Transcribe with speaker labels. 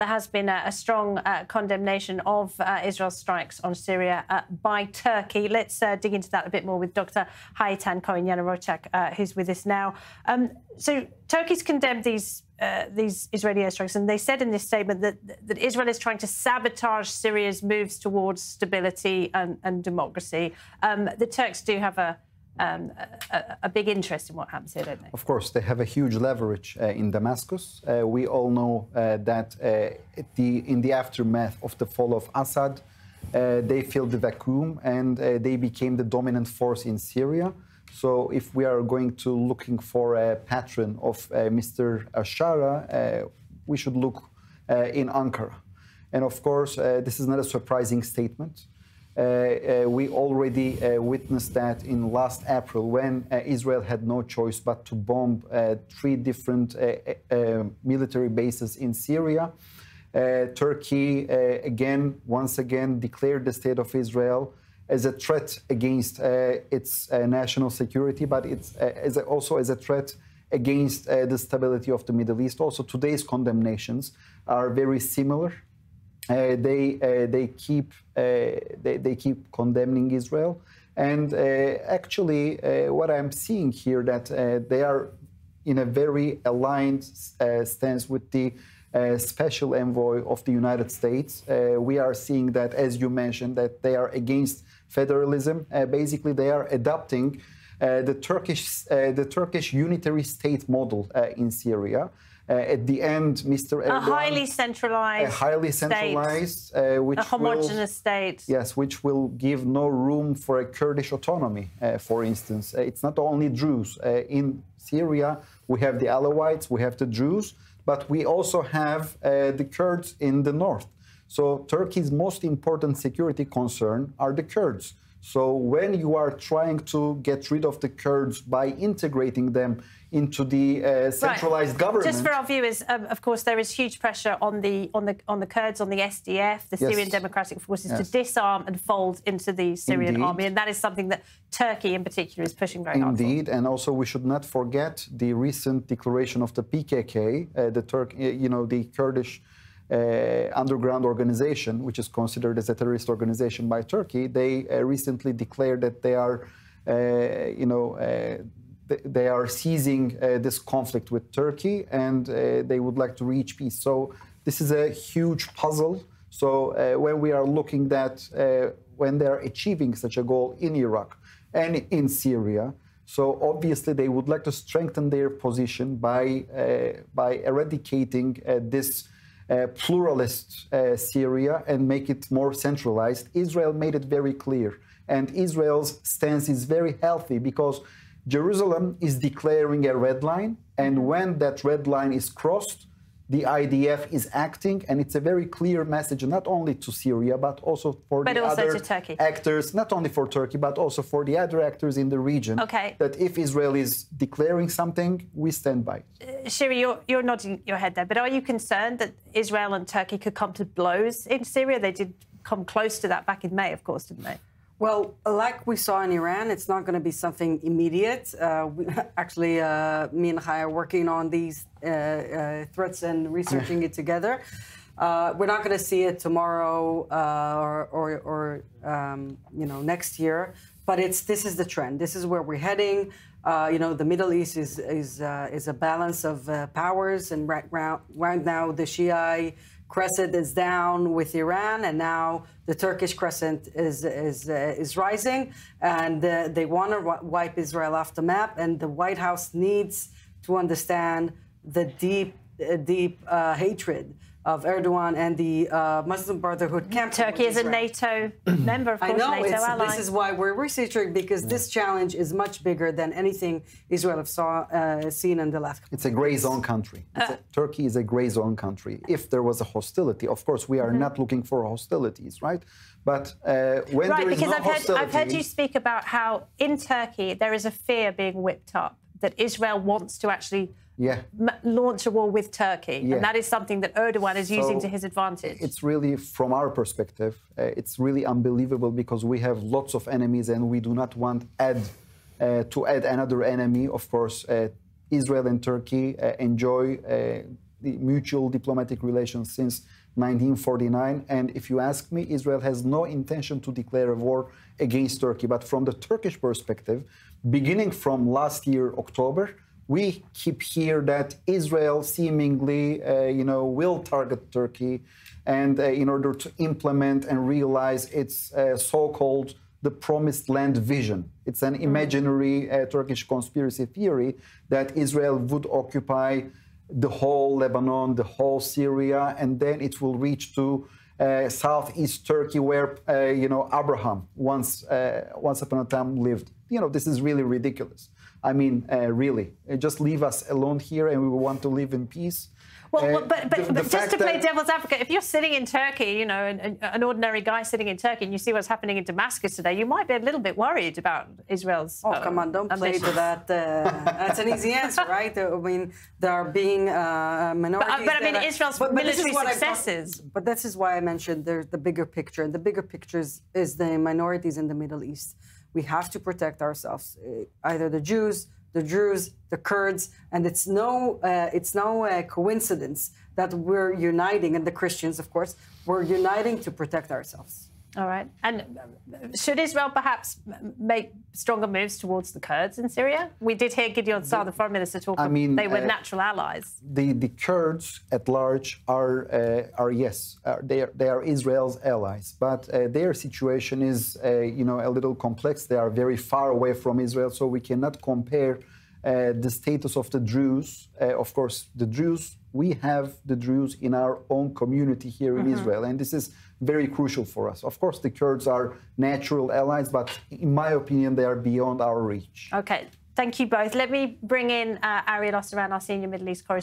Speaker 1: There has been a strong condemnation of Israel's strikes on Syria by Turkey. Let's dig into that a bit more with Dr. Eytan Cohen, Yanarocak, who's with us now. So Turkey's condemned these Israeli airstrikes, and they said in this statement that Israel is trying to sabotage Syria's moves towards stability and democracy. The Turks do have a big interest in what happens here, don't they?
Speaker 2: Of course, they have a huge leverage in Damascus. We all know that in the aftermath of the fall of Assad, they filled the vacuum and they became the dominant force in Syria. So if we are going to looking for a patron of Mr. Ashara, we should look in Ankara. And of course, this is not a surprising statement. We already witnessed that in last April when Israel had no choice but to bomb 3 different military bases in Syria. Turkey once again declared the state of Israel as a threat against its national security, but it's also as a threat against the stability of the Middle East. Also, today's condemnations are very similar. They keep condemning Israel, and actually, what I'm seeing here that they are in a very aligned stance with the special envoy of the United States. We are seeing that, as you mentioned, that they are against federalism. Basically, they are adopting the Turkish unitary state model in Syria. At the end, Mr. Erdogan...
Speaker 1: A highly centralized,
Speaker 2: which
Speaker 1: a homogenous state.
Speaker 2: Yes, which will give no room for a Kurdish autonomy, for instance. It's not only Druze. In Syria, we have the Alawites, we have the Druze, but we also have the Kurds in the north. So Turkey's most important security concern are the Kurds. So when you are trying to get rid of the Kurds by integrating them into the centralized government,
Speaker 1: just for our viewers, of course, there is huge pressure on the Kurds, on the SDF, the Syrian Democratic Forces, to disarm and fold into the Syrian army, and that is something that Turkey, in particular, is pushing very hard for.
Speaker 2: Indeed, and also we should not forget the recent declaration of the PKK, the Kurdish underground organization, which is considered as a terrorist organization by Turkey. They recently declared that they are seizing this conflict with Turkey, and they would like to reach peace. So this is a huge puzzle. So when we are looking at when they are achieving such a goal in Iraq and in Syria, so obviously they would like to strengthen their position by eradicating this pluralist Syria and make it more centralized. Israel made it very clear, and Israel's stance is very healthy because Jerusalem is declaring a red line, and when that red line is crossed, the IDF is acting, and it's a very clear message not only to Syria but also for the other actors, not only for Turkey but also for the other actors in the region.
Speaker 1: Okay.
Speaker 2: That if Israel is declaring something, we stand by.
Speaker 1: Shiri, you're nodding your head there, but are you concerned that Israel and Turkey could come to blows in Syria? They did come close to that back in May, of course, didn't they?
Speaker 3: Well, like we saw in Iran, it's not going to be something immediate. Actually, me and Chaya are working on these threats and researching it together. We're not going to see it tomorrow or next year, but this is the trend. This is where we're heading. The Middle East is a balance of powers, and right now the Shia crescent is down with Iran, and now the Turkish crescent is rising, and they want to wipe Israel off the map. And the White House needs to understand the deep hatred of Erdogan and the Muslim Brotherhood camp.
Speaker 1: Turkey is a NATO member, of course,
Speaker 3: I know,
Speaker 1: NATO ally.
Speaker 3: this is why we're researching, because this challenge is much bigger than anything Israel have seen in the last couple of years.
Speaker 2: It's a grey zone country. Turkey is a grey zone country. If there was a hostility, of course, we are not looking for hostilities, right? But when there is no hostility...
Speaker 1: I've heard you speak about how in Turkey there is a fear being whipped up that Israel wants to actually launch a war with Turkey. And that is something that Erdogan is using to his advantage.
Speaker 2: It's really, from our perspective, it's really unbelievable because we have lots of enemies and we do not want to add another enemy. Of course, Israel and Turkey enjoy the mutual diplomatic relations since 1949. And if you ask me, Israel has no intention to declare a war against Turkey. But from the Turkish perspective, beginning from last year, October, we keep hear that Israel seemingly, will target Turkey, and in order to implement and realize its so-called the promised land vision. It's an imaginary Turkish conspiracy theory that Israel would occupy the whole Lebanon, the whole Syria, and then it will reach to southeast Turkey, where Abraham once upon a time lived. This is really ridiculous. I mean, really, just leave us alone here, and we want to live in peace.
Speaker 1: Well, but just to play devil's advocate, if you're sitting in Turkey, an ordinary guy sitting in Turkey, and you see what's happening in Damascus today, you might be a little bit worried about Israel's.
Speaker 3: Oh, come on, don't play to that. That's an easy answer, right? I mean, there are being minorities.
Speaker 1: But I mean, Israel's military successes.
Speaker 3: But this is why I mentioned there's the bigger picture, and the bigger picture is the minorities in the Middle East. We have to protect ourselves, either the Jews, the Druze, the Kurds, and it's no coincidence that we're uniting, and the Christians, of course, we're uniting to protect ourselves.
Speaker 1: All right. And should Israel perhaps make stronger moves towards the Kurds in Syria? We did hear Gideon Sa'ar, the foreign minister, talk about they were natural allies.
Speaker 2: The Kurds at large are yes, they are Israel's allies, but their situation is a little complex. They are very far away from Israel, so we cannot compare the status of the Druze. Of course, the Druze, we have the Druze in our own community here in Israel, and this is very crucial for us. Of course, the Kurds are natural allies, but in my opinion, they are beyond our reach.
Speaker 1: Okay, thank you both. Let me bring in Ariel Osteran, our senior Middle East correspondent.